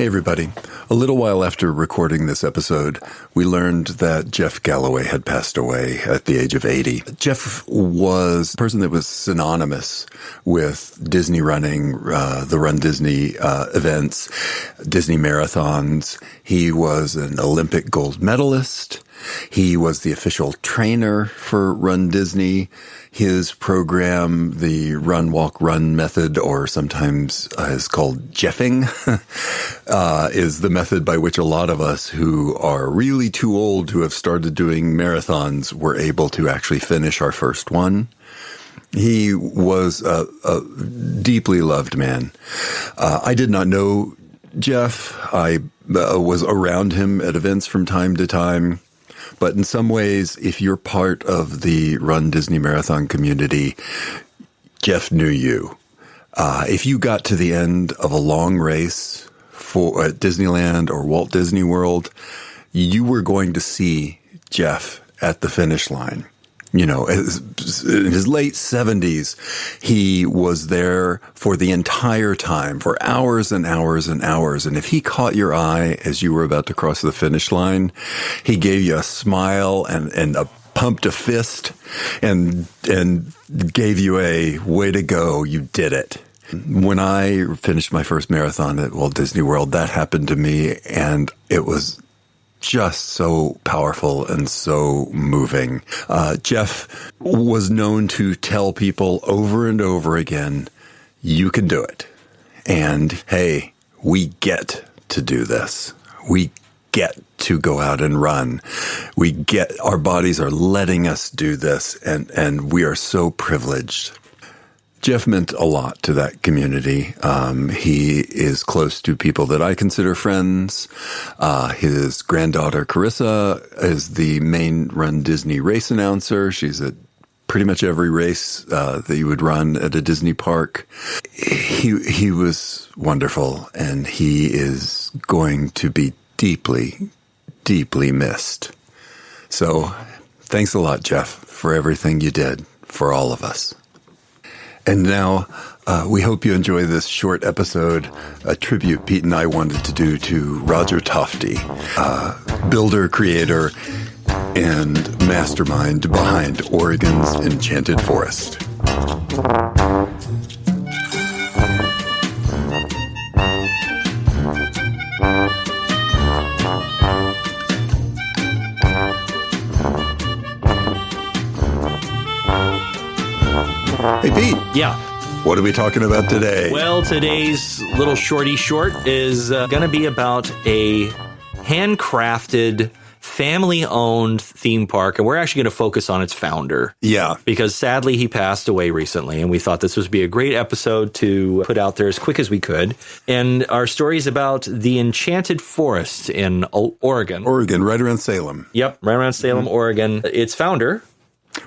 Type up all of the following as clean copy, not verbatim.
Hey, everybody. A little while after recording this episode, we learned that Jeff Galloway had passed away at the age of 80. Jeff was a person that was synonymous with Disney running, the Run Disney events, Disney marathons. He was an Olympic gold medalist. He was the official trainer for Run Disney. His program, the Run-Walk-Run method, or sometimes is called Jeffing, is the method by which a lot of us who are really too old to have started doing marathons were able to actually finish our first one. He was a deeply loved man. I did not know Jeff. I was around him at events from time to time. But in some ways, if you're part of the Run Disney Marathon community, Jeff knew you. If you got to the end of a long race at Disneyland or Walt Disney World, you were going to see Jeff at the finish line. You know, in his late 70s, he was there for the entire time, for hours and hours and hours. And if he caught your eye as you were about to cross the finish line, he gave you a smile and pumped a fist and gave you a way to go. You did it. When I finished my first marathon at Walt Disney World, that happened to me, and it was just so powerful and so moving. Jeff was known to tell people over and over again, you can do it. And hey, we get to do this. We get to go out and run. Our bodies are letting us do this, and we are so privileged. Jeff meant a lot to that community. He is close to people that I consider friends. His granddaughter, Carissa, is the main Run Disney race announcer. She's at pretty much every race that you would run at a Disney park. He was wonderful, and he is going to be deeply, deeply missed. So thanks a lot, Jeff, for everything you did for all of us. And now, we hope you enjoy this short episode, a tribute Pete and I wanted to do to Roger Tofte, builder, creator, and mastermind behind Oregon's Enchanted Forest. Hey, Pete. Yeah. What are we talking about today? Well, today's little shorty short is going to be about a handcrafted, family-owned theme park, and we're actually going to focus on its founder. Yeah. Because sadly, he passed away recently, and we thought this would be a great episode to put out there as quick as we could. And our story is about the Enchanted Forest in Oregon. Oregon, right around Salem. Yep, right around Salem, Oregon. Its founder,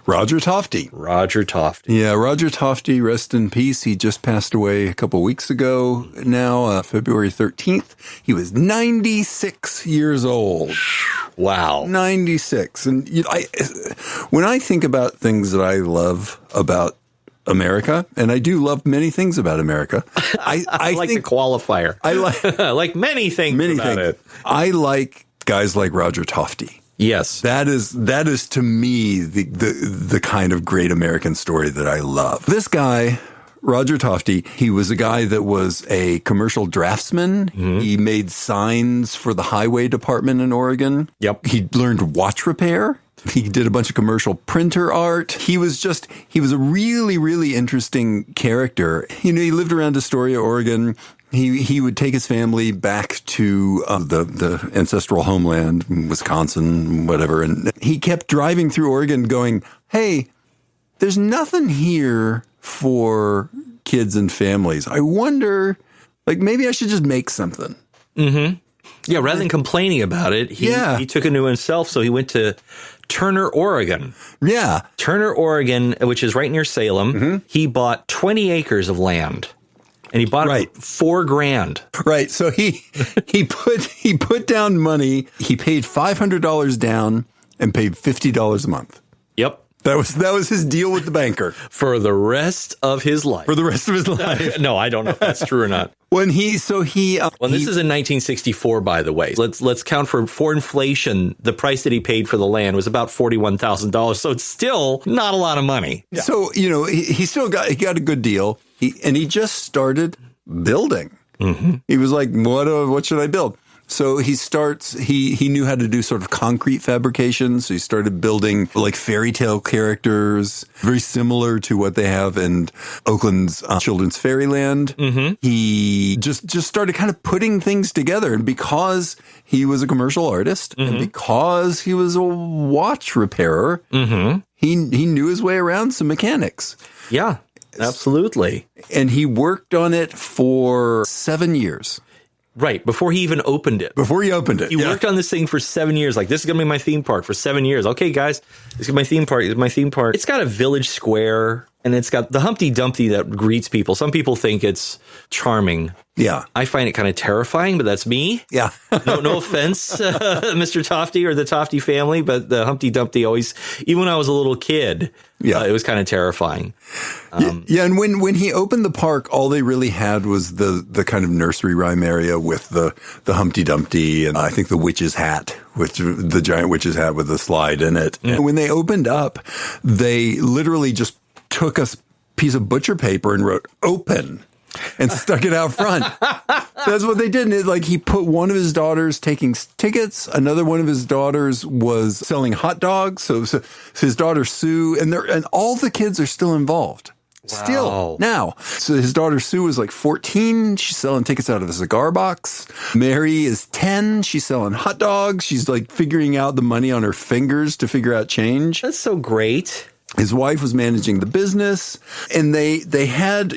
Roger Tofte. Roger Tofte. Yeah, Roger Tofte, rest in peace. He just passed away a couple weeks ago now, February 13th. He was 96 years old. Wow. 96. And when I think about things that I love about America, and I do love many things about America, I like think the qualifier. I like like many things about it. I like guys like Roger Tofte. Yes. That is to me the kind of great American story that I love. This guy, Roger Tofte, he was a guy that was a commercial draftsman. Mm-hmm. He made signs for the highway department in Oregon. Yep. He learned watch repair. He did a bunch of commercial printer art. He was a really, really interesting character. You know, he lived around Astoria, Oregon. He would take his family back to the ancestral homeland, Wisconsin, whatever. And he kept driving through Oregon going, hey, there's nothing here for kids and families. I wonder, like, maybe I should just make something. Mm-hmm. Yeah, rather than complaining about it, he took it into himself, so he went to Turner, Oregon. Yeah. Turner, Oregon, which is right near Salem. Mm-hmm. He bought 20 acres of land. And he bought it for $4,000. Right. So he put down money. He paid $500 down and paid $50 a month. Yep. That was his deal with the banker. For the rest of his life. For the rest of his life. No, I don't know if that's true or not. Well, this is in 1964, by the way. Let's count for inflation. The price that he paid for the land was about $41,000. So it's still not a lot of money. Yeah. So, he still got a good deal. He just started building. Mm-hmm. He was like, what should I build? So he knew how to do sort of concrete fabrication. So he started building like fairy tale characters, very similar to what they have in Oakland's Children's Fairyland. Mm-hmm. He just started kind of putting things together. And because he was a commercial artist and because he was a watch repairer, he knew his way around some mechanics. Yeah, absolutely. And he worked on it for 7 years. Right, before he even opened it. He worked on this thing for 7 years. Like, this is going to be my theme park for 7 years. Okay, guys, this is my theme park. It's got a village square, and it's got the Humpty Dumpty that greets people. Some people think it's charming. Yeah. I find it kind of terrifying, but that's me. Yeah. No offense, Mr. Tofte or the Tofte family, but the Humpty Dumpty always, even when I was a little kid, it was kind of terrifying. And when he opened the park, all they really had was the kind of nursery rhyme area with the Humpty Dumpty and I think the witch's hat, the giant witch's hat with the slide in it. Mm. And when they opened up, they literally just took a piece of butcher paper and wrote "open" and stuck it out front. That's what they did. And he put one of his daughters taking tickets. Another one of his daughters was selling hot dogs. So his daughter Sue and all the kids are still involved. Wow. Still now. So his daughter Sue was like 14. She's selling tickets out of a cigar box. Mary is 10. She's selling hot dogs. She's like figuring out the money on her fingers to figure out change. That's so great. His wife was managing the business, and they had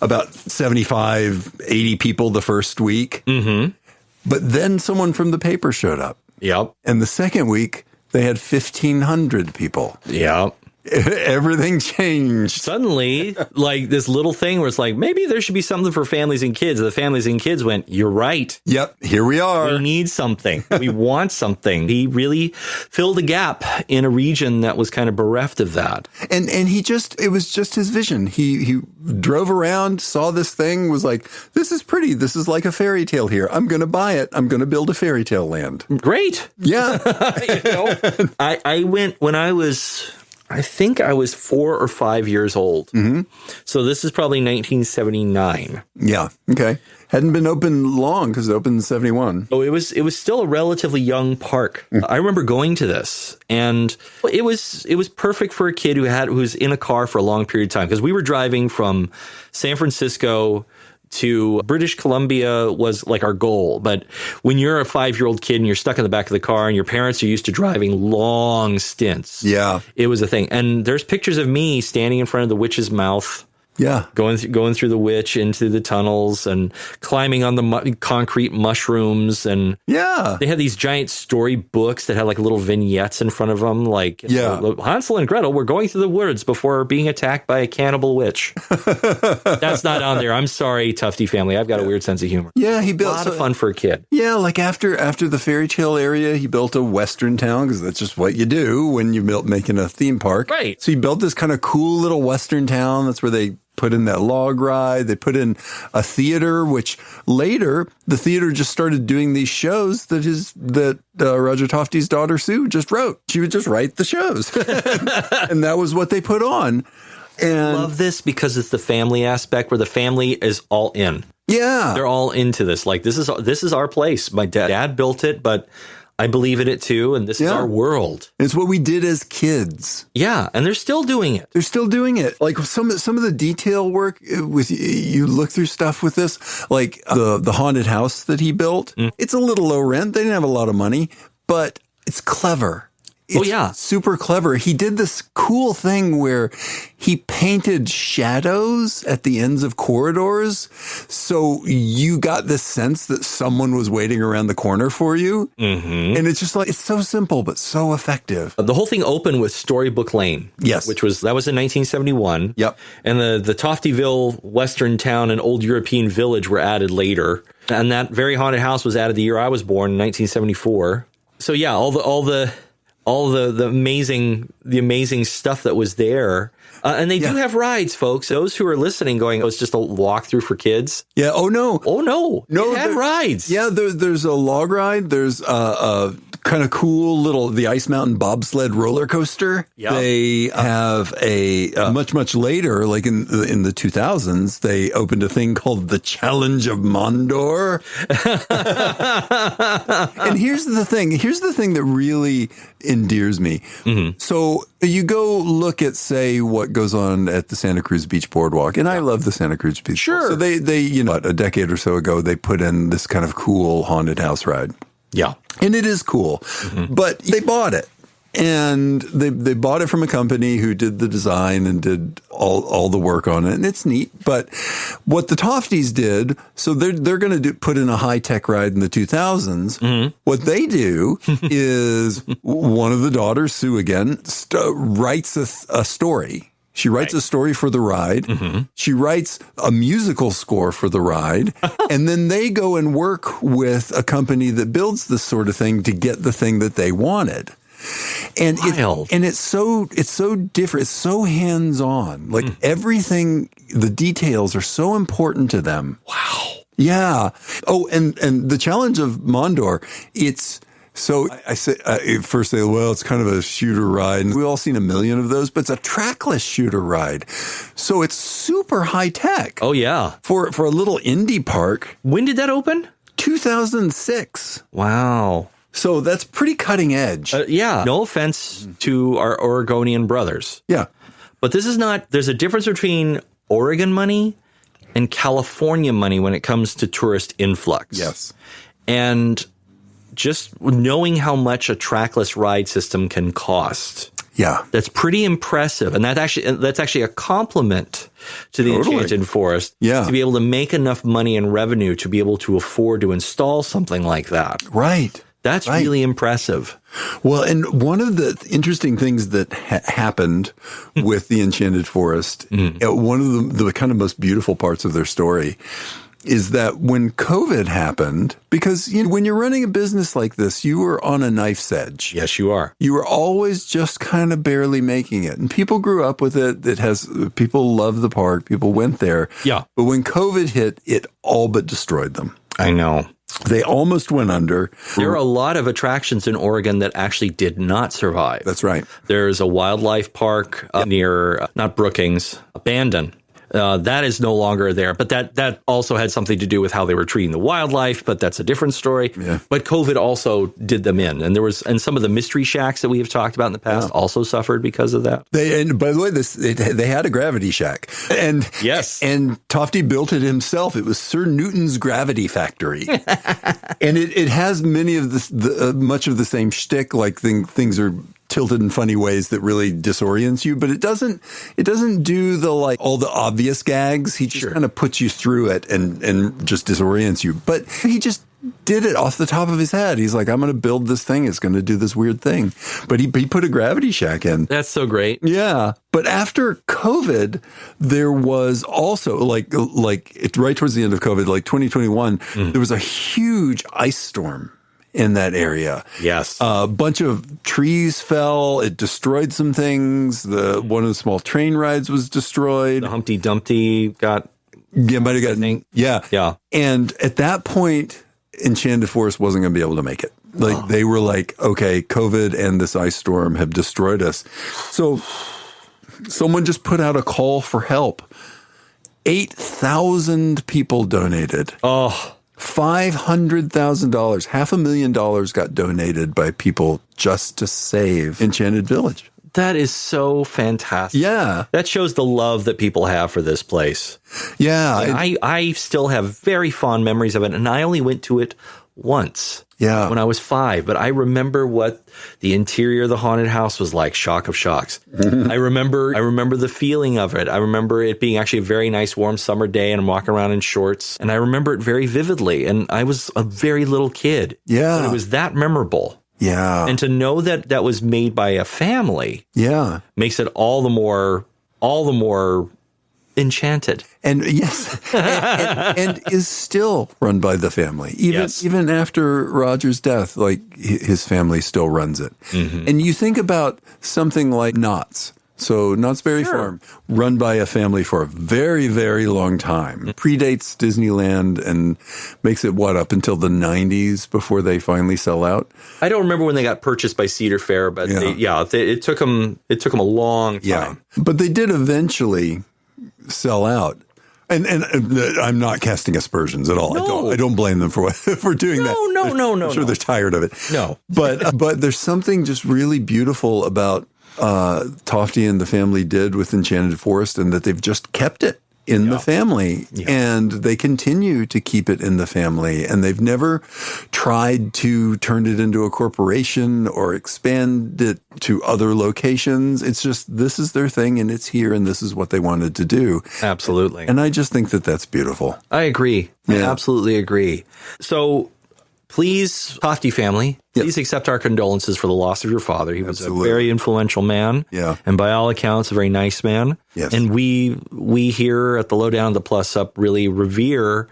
about 75, 80 people the first week. Mm-hmm. But then someone from the paper showed up. Yep. And the second week, they had 1,500 people. Yep. Everything changed. Suddenly, this little thing where it's like, maybe there should be something for families and kids. The families and kids went, you're right. Yep, here we are. We need something. We want something. He really filled a gap in a region that was kind of bereft of that. And it was just his vision. He drove around, saw this thing, was like, this is pretty. This is like a fairy tale here. I'm going to buy it. I'm going to build a fairy tale land. Great. Yeah. I went when I think I was 4 or 5 years old. Mm-hmm. So this is probably 1979. Yeah. Okay. Hadn't been open long because it opened in 71. Oh, it was still a relatively young park. I remember going to this, and it was perfect for a kid who was in a car for a long period of time, because we were driving from San Francisco to British Columbia was like our goal. But when you're a 5-year-old kid and you're stuck in the back of the car and your parents are used to driving long stints, it was a thing. And there's pictures of me standing in front of the witch's mouth. Yeah, going through the witch into the tunnels and climbing on the concrete mushrooms, and they had these giant story books that had like little vignettes in front of them, like Hansel and Gretel were going through the woods before being attacked by a cannibal witch. That's not on there. I'm sorry, Tofte family. I've got a weird sense of humor. Yeah, he built a lot of fun for a kid. Yeah, like after the fairy tale area, he built a western town, because that's just what you do when you're making a theme park. Right. So he built this kind of cool little western town. That's where they put in that log ride. They put in a theater, which later the theater just started doing these shows that Roger Tofte's daughter Sue just wrote. She would just write the shows, and that was what they put on. And I love this because it's the family aspect where the family is all in. Yeah, they're all into this. Like, this is our place. My dad built it, but I believe in it too, and this is our world. It's what we did as kids. Yeah, and they're still doing it. They're still doing it. Like some of the detail work with you look through stuff with this, like the haunted house that he built. It's a little low rent. They didn't have a lot of money, but it's clever. It's super clever. He did this cool thing where he painted shadows at the ends of corridors, so you got this sense that someone was waiting around the corner for you. Mm-hmm. And it's just like, it's so simple, but so effective. The whole thing opened with Storybook Lane. Yes. That was in 1971. Yep. And the Tofteville Western Town and Old European Village were added later. And that very haunted house was added the year I was born, in 1974. So yeah, all the all the amazing stuff that was there. And they do have rides, folks. Those who are listening going, oh, it's just a walkthrough for kids. Yeah. Oh, no. Oh, no. It had rides. Yeah, there's a log ride. There's a kind of cool the Ice Mountain bobsled roller coaster. Yep. They have much later, like in the 2000s, they opened a thing called the Challenge of Mondor. And here's the thing that really endears me. Mm-hmm. So you go look at, say, what goes on at the Santa Cruz Beach Boardwalk, and I love the Santa Cruz Beach. Sure. So they a decade or so ago, they put in this kind of cool haunted house ride. Yeah. And it is cool, mm-hmm. but they bought it. And they bought it from a company who did the design and did all the work on it, and it's neat. But what the Toftes did, so they're going to put in a high tech ride in the 2000s. Mm-hmm. What they do is one of the daughters, Sue again, writes a story. She writes a story for the ride. Mm-hmm. She writes a musical score for the ride. And then they go and work with a company that builds this sort of thing to get the thing that they wanted. And it's so different. It's so hands-on. Like everything, the details are so important to them. Wow. Yeah. Oh, and the Challenge of Mondor, it's... So I say, first say, well, it's kind of a shooter ride. And we've all seen a million of those, but it's a trackless shooter ride. So it's super high tech. Oh, yeah. For a little indie park. When did that open? 2006. Wow. So that's pretty cutting edge. Yeah. No offense to our Oregonian brothers. Yeah. But this is not, there's a difference between Oregon money and California money when it comes to tourist influx. Yes. And just knowing how much a trackless ride system can cost. Yeah. That's pretty impressive. And that's actually a compliment to the Enchanted Forest. Yeah. To be able to make enough money and revenue to be able to afford to install something like that. Right. That's really impressive. Well, and one of the interesting things that happened with the Enchanted Forest, one of the kind of most beautiful parts of their story is that when COVID happened, because when you're running a business like this, you are on a knife's edge. Yes, you are. You are always just kind of barely making it. And people grew up with it. People love the park. People went there. Yeah. But when COVID hit, it all but destroyed them. I know. They almost went under. There are a lot of attractions in Oregon that actually did not survive. That's right. There's a wildlife park near, not Brookings, Bandon. That is no longer there, but that also had something to do with how they were treating the wildlife, but that's a different story. Yeah. But COVID also did them in, and some of the mystery shacks that we have talked about in the past also suffered because of that. And by the way, they had a gravity shack, and yes, and Tofte built it himself. It was Sir Newton's gravity factory, and it has many of much of the same shtick, like things are tilted in funny ways that really disorients you, but it doesn't do all the obvious gags. He just kind of puts you through it and just disorients you. But he just did it off the top of his head. He's like, I'm going to build this thing. It's going to do this weird thing. But he put a gravity shack in. That's so great. Yeah. But after COVID, there was also right towards the end of COVID, like 2021, there was a huge ice storm in that area. Yes. A bunch of trees fell. It destroyed some things. One of the small train rides was destroyed. The Humpty Dumpty might have gotten. Yeah. Yeah. And at that point, Enchanted Forest wasn't going to be able to make it. They were like, okay, COVID and this ice storm have destroyed us. So someone just put out a call for help. 8,000 people donated. Oh, $500,000, $500,000 got donated by people just to save Enchanted Village. That is so fantastic. Yeah. That shows the love that people have for this place. Yeah. I still have very fond memories of it, and I only went to it once. Yeah. When I was 5, but I remember what the interior of the haunted house was like. Shock of shocks. I remember the feeling of it. I remember it being actually a very nice warm summer day, and I'm walking around in shorts, and I remember it very vividly. And I was a very little kid. Yeah. But it was that memorable. Yeah. And to know that was made by a family. Yeah. Makes it all the more Enchanted. And yes, and is still run by the family. Even after Roger's death, like his family still runs it. Mm-hmm. And you think about something like Knott's. So Knott's Berry Farm, run by a family for a very, very long time. Predates Disneyland and makes it, up until the 90s before they finally sell out? I don't remember when they got purchased by Cedar Fair, but it took them a long time. Yeah, but they did eventually sell out. And I'm not casting aspersions at all. No. I don't blame them for doing that. No. I'm sure they're tired of it. No. But there's something just really beautiful about Tofte and the family did with Enchanted Forest, and that they've just kept it in the family, and they continue to keep it in the family, and they've never tried to turn it into a corporation or expand it to other locations. It's just, this is their thing, and it's here, and this is what they wanted to do. Absolutely. And I just think that that's beautiful. I agree. I absolutely agree. So please, Tofte family, please accept our condolences for the loss of your father. He was a very influential man, and by all accounts, a very nice man. Yes. And we here at the Lowdown of the Plus Up really revere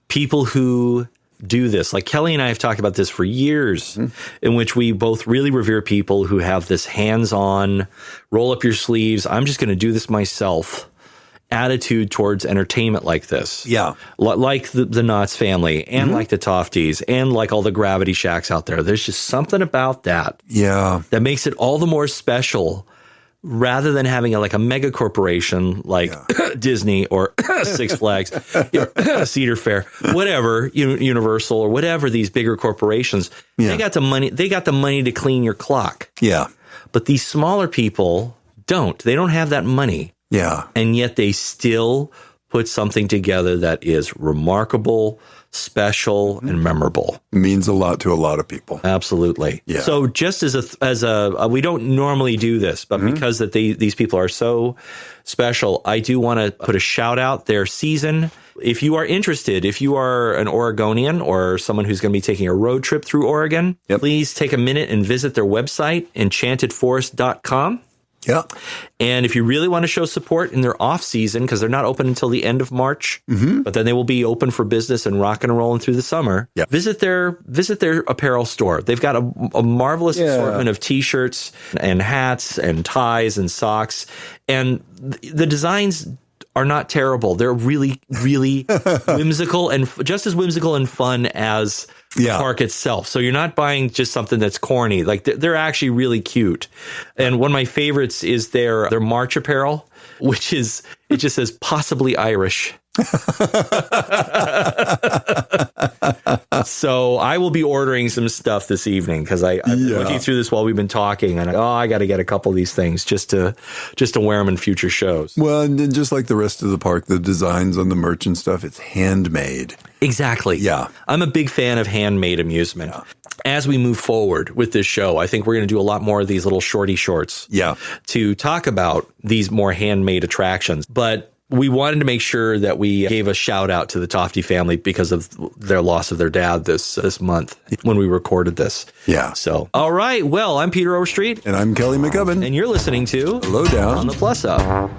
people who do this. Like Kelly and I have talked about this for years, in which we both really revere people who have this hands-on, roll up your sleeves, I'm just going to do this myself attitude towards entertainment like this. Yeah. Like the Knotts family and like the Toftes and like all the Gravity Shacks out there. There's just something about that. Yeah. That makes it all the more special rather than having a mega corporation like Disney or Six Flags, Cedar Fair, whatever, Universal or whatever, these bigger corporations. They got the money to clean your clock. Yeah. But these smaller people don't. They don't have that money. Yeah. And yet they still put something together that is remarkable, special, and memorable. It means a lot to a lot of people. Absolutely. Yeah. So just as a we don't normally do this, but because that these people are so special, I do want to put a shout out their season. If you are interested, if you are an Oregonian or someone who's going to be taking a road trip through Oregon, please take a minute and visit their website, enchantedforest.com. Yeah. And if you really want to show support in their off season, because they're not open until the end of March, but then they will be open for business and rocking and rolling through the summer, visit their apparel store. They've got a marvelous assortment of T-shirts and hats and ties and socks. And the designs are not terrible. They're really, really whimsical and just as whimsical and fun as the park itself. So you're not buying just something that's corny. Like they're actually really cute. And one of my favorites is their March apparel, which is, it just says possibly Irish. So I will be ordering some stuff this evening because I've been looking through this while we've been talking, and I got to get a couple of these things just to wear them in future shows. Well, and then just like the rest of the park, the designs on the merch and stuff, it's handmade. Exactly. Yeah. I'm a big fan of handmade amusement. Yeah. As we move forward with this show, I think we're going to do a lot more of these little shorty shorts to talk about these more handmade attractions. But we wanted to make sure that we gave a shout out to the Tofte family because of their loss of their dad this month when we recorded this. Yeah. So, all right. Well, I'm Peter Overstreet. And I'm Kelly McGovern. And you're listening to Lowdown on the Plus Up.